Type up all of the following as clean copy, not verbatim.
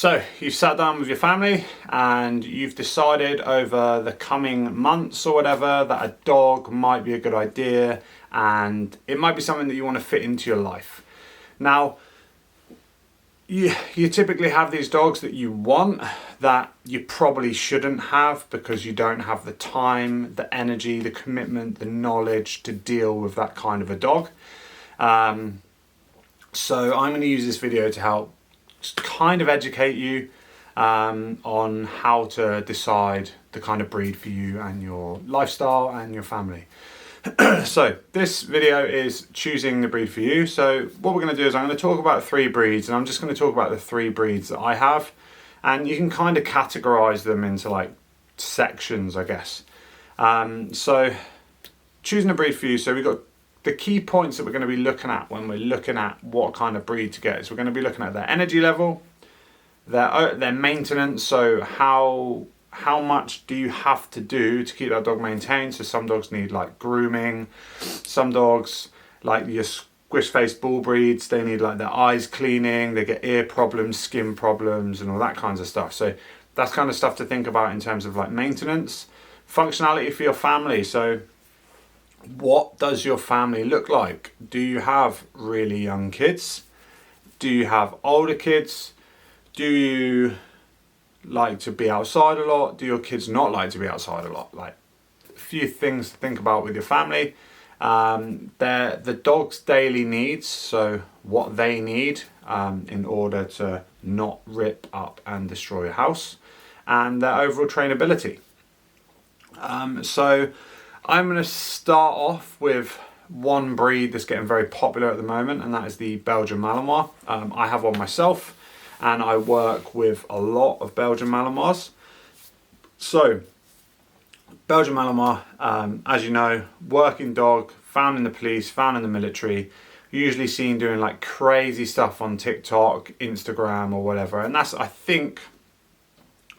So you've sat down with your family and you've decided over the coming months or whatever that a dog might be a good idea and it might be something that you want to fit into your life. Now, you typically have these dogs that you want that you probably shouldn't have because you don't have the time, the energy, the commitment, the knowledge to deal with that kind of a dog. So I'm going to use this video to help kind of educate you on how to decide the kind of breed for you and your lifestyle and your family. So this video is choosing the breed for you. So what we're going to do is I'm going to talk about 3 breeds, and I'm just going to talk about the 3 breeds that I have, and you can kind of categorize them into like sections, I guess. So choosing a breed for you. So we've got the key points that we're going to be looking at when we're looking at what kind of breed to get. So we're going to be looking at their energy level, their maintenance. So how much do you have to do to keep that dog maintained? So some dogs need like grooming. Some dogs, like your squish-faced bull breeds, they need like their eyes cleaning. They get ear problems, skin problems, and all that kinds of stuff. So that's kind of stuff to think about in terms of like maintenance. Functionality for your family. So what does your family look like? Do you have really young kids? Do you have older kids? Do you like to be outside a lot? Do your kids not like to be outside a lot? Like a few things to think about with your family. The dog's daily needs, so what they need in order to not rip up and destroy your house, and their overall trainability. So I'm going to start off with one breed that's getting very popular at the moment, and that is the Belgian Malinois. I have one myself, and I work with a lot of Belgian Malinois. So, Belgian Malinois, as you know, working dog, found in the police, found in the military, usually seen doing like crazy stuff on TikTok, Instagram or whatever. And that's, I think,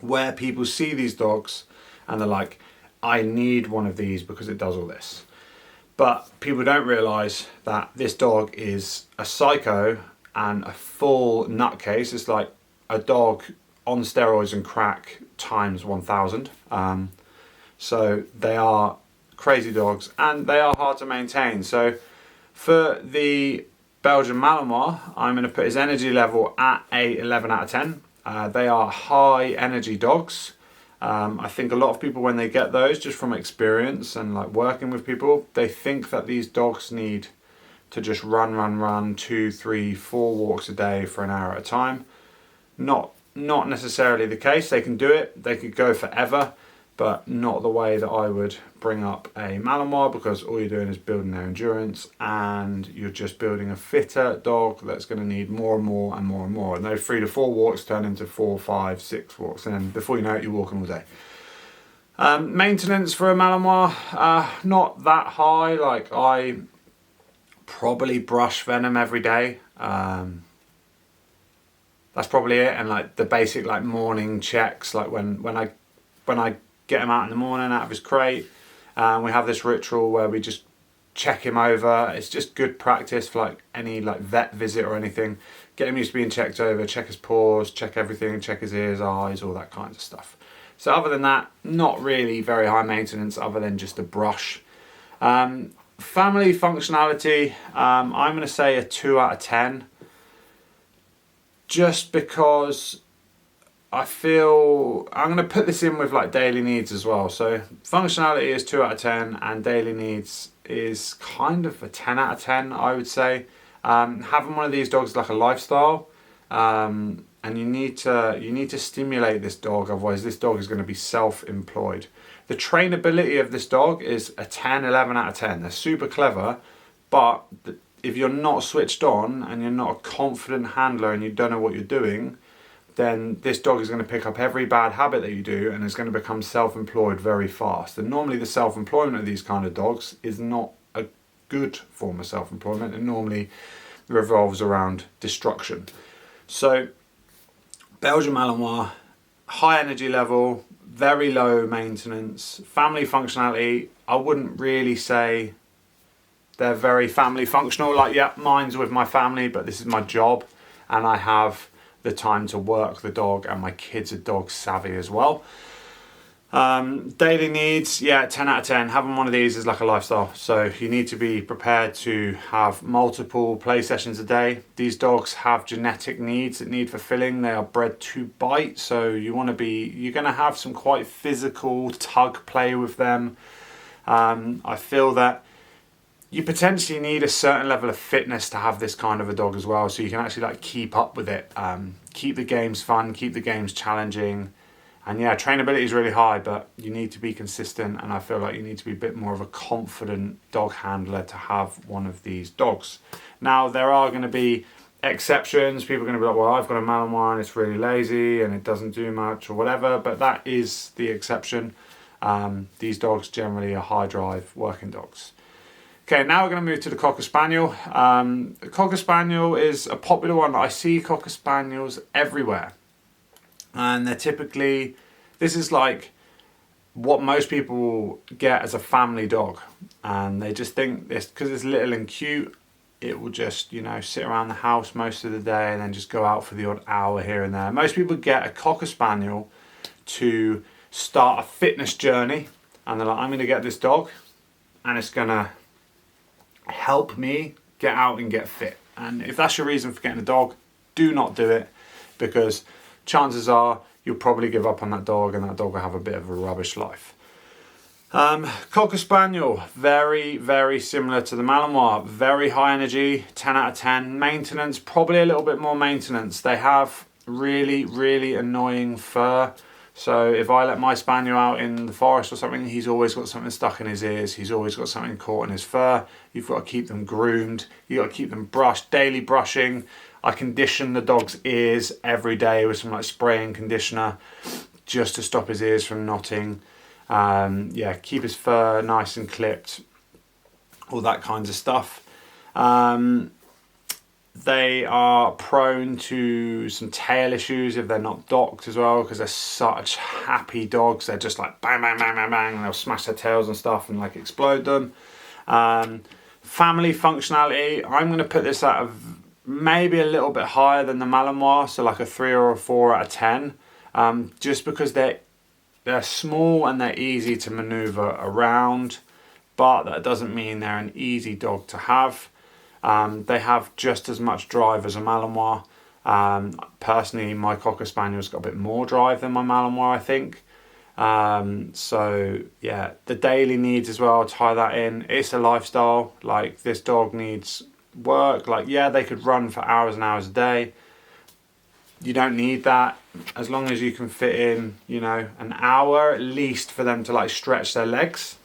where people see these dogs and they're like, I need one of these because it does all this. But people don't realise that this dog is a psycho and a full nutcase. It's like a dog on steroids and crack times 1,000. So they are crazy dogs and they are hard to maintain. So for the Belgian Malinois, I'm going to put his energy level at a 11 out of 10. They are high energy dogs. I think a lot of people, when they get those, just from experience and like working with people, they think that these dogs need to just run 2, 3, 4 walks a day for an hour at a time. Not necessarily the case. They can do it, they could go forever, but not the way that I would bring up a Malinois, because all you're doing is building their endurance and you're just building a fitter dog that's going to need more and more and more and more. And those 3 to 4 walks turn into 4, 5, 6 walks, and then before you know it, you're walking all day. Maintenance for a Malinois, not that high. Like I probably brush venom every day. That's probably it. And like the basic like morning checks, like when I get him out in the morning out of his crate, we have this ritual where we just check him over. It's just good practice for like any like vet visit or anything. Get him used to being checked over, check his paws, check everything, check his ears, eyes, all that kind of stuff. So other than that, not really very high maintenance other than just a brush. Family functionality, I'm going to say a 2 out of 10. Just because I feel I'm going to put this in with like daily needs as well. So functionality is 2 out of 10 and daily needs is kind of a 10 out of 10, I would say. Having one of these dogs is like a lifestyle, and you need to stimulate this dog, otherwise this dog is going to be self-employed. The trainability of this dog is a 10, 11 out of 10. They're super clever, but if you're not switched on and you're not a confident handler and you don't know what you're doing, then this dog is going to pick up every bad habit that you do and is going to become self-employed very fast. And normally the self-employment of these kind of dogs is not a good form of self-employment. It normally revolves around destruction. So Belgian Malinois, high energy level, very low maintenance. Family functionality, I wouldn't really say they're very family functional. Like, yeah, mine's with my family, but this is my job and I have the time to work the dog, and my kids are dog savvy as well. Daily needs, yeah, 10 out of 10. Having one of these is like a lifestyle. So you need to be prepared to have multiple play sessions a day. These dogs have genetic needs that need fulfilling. They are bred to bite. So you're going to have some quite physical tug play with them. I feel that you potentially need a certain level of fitness to have this kind of a dog as well. So you can actually like keep up with it. Keep the games fun, keep the games challenging. And yeah, trainability is really high, but you need to be consistent, and I feel like you need to be a bit more of a confident dog handler to have one of these dogs. Now, there are going to be exceptions. People are going to be like, well, I've got a Malinois and it's really lazy and it doesn't do much or whatever, but that is the exception. These dogs generally are high drive working dogs. Okay, now we're going to move to the Cocker Spaniel. The Cocker Spaniel is a popular one. I see Cocker Spaniels everywhere. And they're typically, this is like what most people get as a family dog. And they just think this, because it's little and cute, it will just, sit around the house most of the day and then just go out for the odd hour here and there. Most people get a Cocker Spaniel to start a fitness journey. And they're like, I'm going to get this dog and it's going to help me get out and get fit. And if that's your reason for getting a dog, do not do it, because chances are you'll probably give up on that dog and that dog will have a bit of a rubbish life. Cocker Spaniel, very, very similar to the Malinois. Very high energy, 10 out of 10. Maintenance, probably a little bit more maintenance. They have really, really annoying fur. So if I let my Spaniel out in the forest or something, he's always got something stuck in his ears. He's always got something caught in his fur. You've got to keep them groomed. You've got to keep them brushed, daily brushing. I condition the dog's ears every day with some like spray and conditioner just to stop his ears from knotting. Keep his fur nice and clipped, all that kinds of stuff. They are prone to some tail issues if they're not docked as well, because they're such happy dogs. They're just like bang, bang, bang, bang, bang, and they'll smash their tails and stuff and like explode them. Family functionality, I'm going to put this at maybe a little bit higher than the Malinois, so like a 3 or a 4 out of 10, just because they're small and they're easy to maneuver around, but that doesn't mean they're an easy dog to have. They have just as much drive as a Malinois. Personally, my Cocker Spaniel's got a bit more drive than my Malinois, I think. The daily needs as well, tie that in. It's a lifestyle. Like, this dog needs work. Like, yeah, they could run for hours and hours a day. You don't need that, as long as you can fit in, an hour at least for them to like stretch their legs,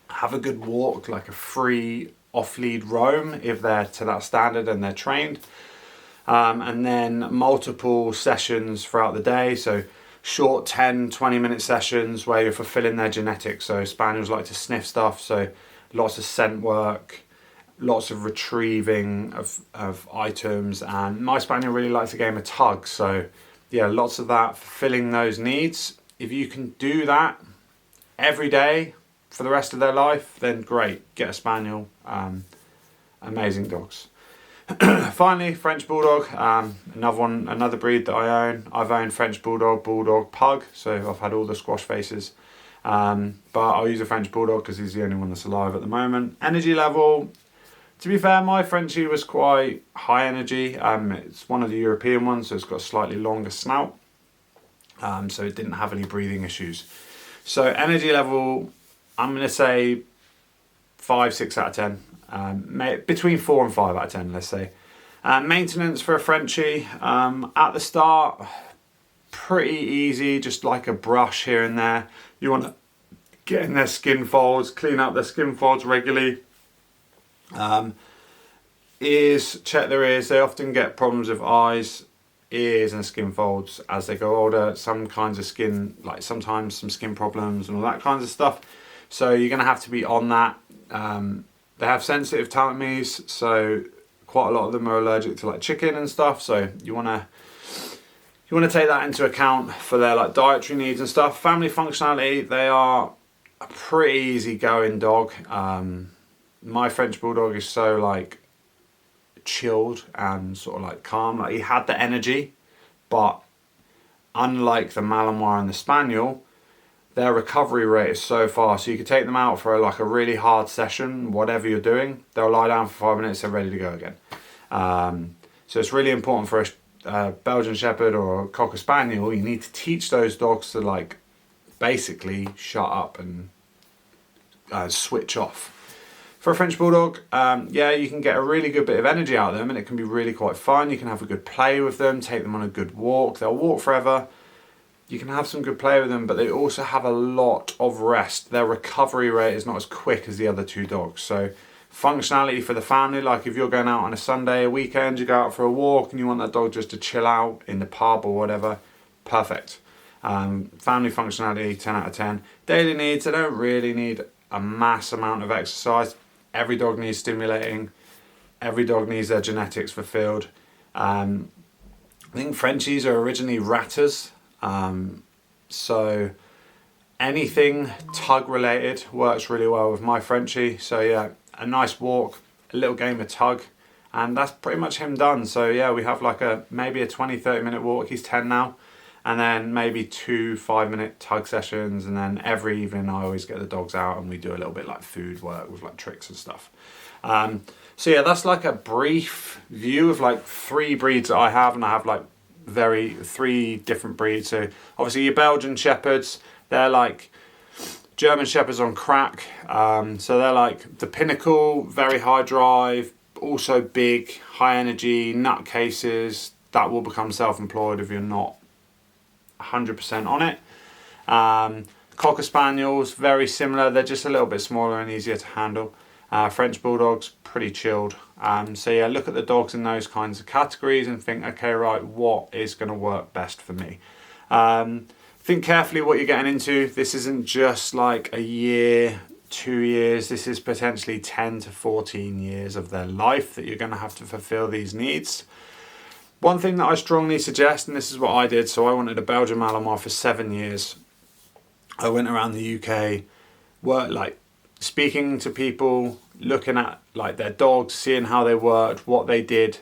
have a good walk, like a free off-lead roam if they're to that standard and they're trained, and then multiple sessions throughout the day. So short 10-20 minute sessions where you're fulfilling their genetics. So Spaniels like to sniff stuff, so lots of scent work, lots of retrieving of items, and my Spaniel really likes a game of tug. So yeah, lots of that, fulfilling those needs. If you can do that every day for the rest of their life, then great, get a Spaniel. Amazing dogs. Finally, French Bulldog, another breed that I own. I've owned French Bulldog, Bulldog, Pug, so I've had all the squash faces. But I'll use a French Bulldog because he's the only one that's alive at the moment. Energy level, to be fair, my Frenchie was quite high energy. It's one of the European ones, so it's got a slightly longer snout. So it didn't have any breathing issues. So energy level, I'm going to say 5-6 out of 10. Between 4 and 5 out of 10, let's say. Maintenance for a Frenchie, at the start, pretty easy, just like a brush here and there. You want to get in their skin folds, clean out their skin folds regularly. Ears, check their ears. They often get problems with eyes, ears and skin folds as they go older. Some kinds of skin, like sometimes some skin problems and all that kinds of stuff. So you're going to have to be on that. They have sensitive tummies, so quite a lot of them are allergic to like chicken and stuff. So you want to take that into account for their like dietary needs and stuff. Family functionality, they are a pretty easygoing dog. My French Bulldog is so like chilled and sort of like calm. Like, he had the energy, but unlike the Malinois and the Spaniel, their recovery rate is so fast. So you could take them out for like a really hard session, whatever you're doing, they'll lie down for 5 minutes, they're ready to go again. So it's really important for a Belgian Shepherd or a Cocker Spaniel. You need to teach those dogs to like basically shut up and switch off. For a French Bulldog, yeah, you can get a really good bit of energy out of them and it can be really quite fun. You can have a good play with them, take them on a good walk. They'll walk forever. You can have some good play with them, but they also have a lot of rest. Their recovery rate is not as quick as the other two dogs. So functionality for the family, like if you're going out on a Sunday, a weekend, you go out for a walk and you want that dog just to chill out in the pub or whatever, perfect. Family functionality, 10 out of 10. Daily needs, they don't really need a mass amount of exercise. Every dog needs stimulating. Every dog needs their genetics fulfilled. I think Frenchies are originally ratters. So anything tug related works really well with my Frenchie. So yeah, a nice walk, a little game of tug, and that's pretty much him done. So yeah, we have like maybe a 20-30 minute walk. He's 10 now. And then maybe 2 5-minute tug sessions, and then every evening I always get the dogs out and we do a little bit like food work with like tricks and stuff. So yeah, that's like a brief view of like 3 breeds that I have, and I have like 3 different breeds. So obviously your Belgian Shepherds, they're like German Shepherds on crack. So they're like the pinnacle, very high drive, also big, high energy, nutcases that will become self-employed if you're not 100% on it. Cocker Spaniels, very similar. They're just a little bit smaller and easier to handle. French Bulldogs, pretty chilled. So yeah, look at the dogs in those kinds of categories and think, okay, right, what is going to work best for me? Think carefully what you're getting into. This isn't just like a year, 2 years. This is potentially 10 to 14 years of their life that you're going to have to fulfill these needs. One thing that I strongly suggest, and this is what I did, so I wanted a Belgian Malinois for 7 years. I went around the UK, worked like speaking to people, looking at like their dogs, seeing how they worked, what they did.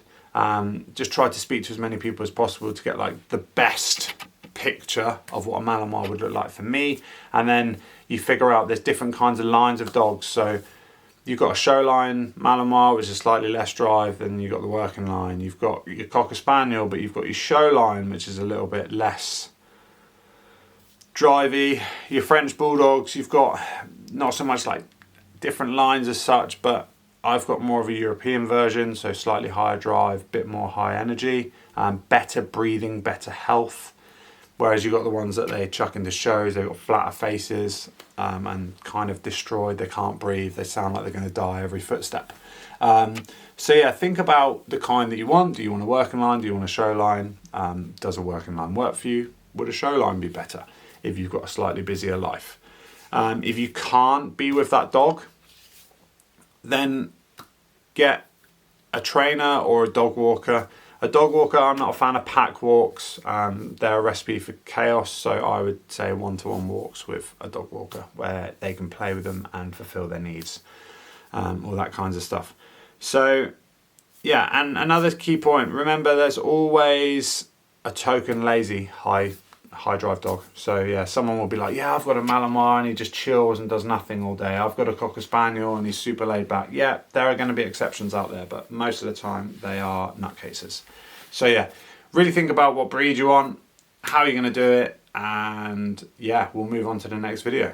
Just tried to speak to as many people as possible to get like the best picture of what a Malinois would look like for me. And then you figure out there's different kinds of lines of dogs. So you've got a show line Malinois, which is slightly less drive than you've got the working line. You've got your Cocker Spaniel, but you've got your show line, which is a little bit less drivey. Your French Bulldogs, you've got not so much like different lines as such, but I've got more of a European version, so slightly higher drive, bit more high energy, better breathing, better health. Whereas you've got the ones that they chuck into shows, they've got flatter faces and kind of destroyed, they can't breathe, they sound like they're going to die every footstep. So yeah, think about the kind that you want. Do you want a working line? Do you want a show line? Does a working line work for you? Would a show line be better if you've got a slightly busier life? If you can't be with that dog, then get a trainer or a dog walker. A dog walker, I'm not a fan of pack walks. They're a recipe for chaos, so I would say 1-to-1 walks with a dog walker where they can play with them and fulfill their needs, all that kinds of stuff. So yeah, and another key point, remember there's always a token lazy high drive dog. So yeah, someone will be like, yeah, I've got a Malinois and he just chills and does nothing all day. I've got a Cocker Spaniel and he's super laid back. Yeah, there are going to be exceptions out there, but most of the time they are nutcases. So yeah, really think about what breed you want, how you're going to do it, and yeah, we'll move on to the next video.